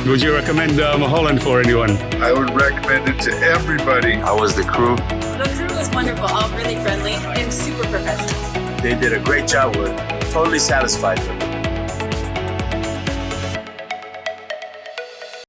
Would you recommend Mulholland for anyone? I would recommend it to everybody. How was the crew? The crew was wonderful, all really friendly and super professional. They did a great job. We're totally satisfied with it.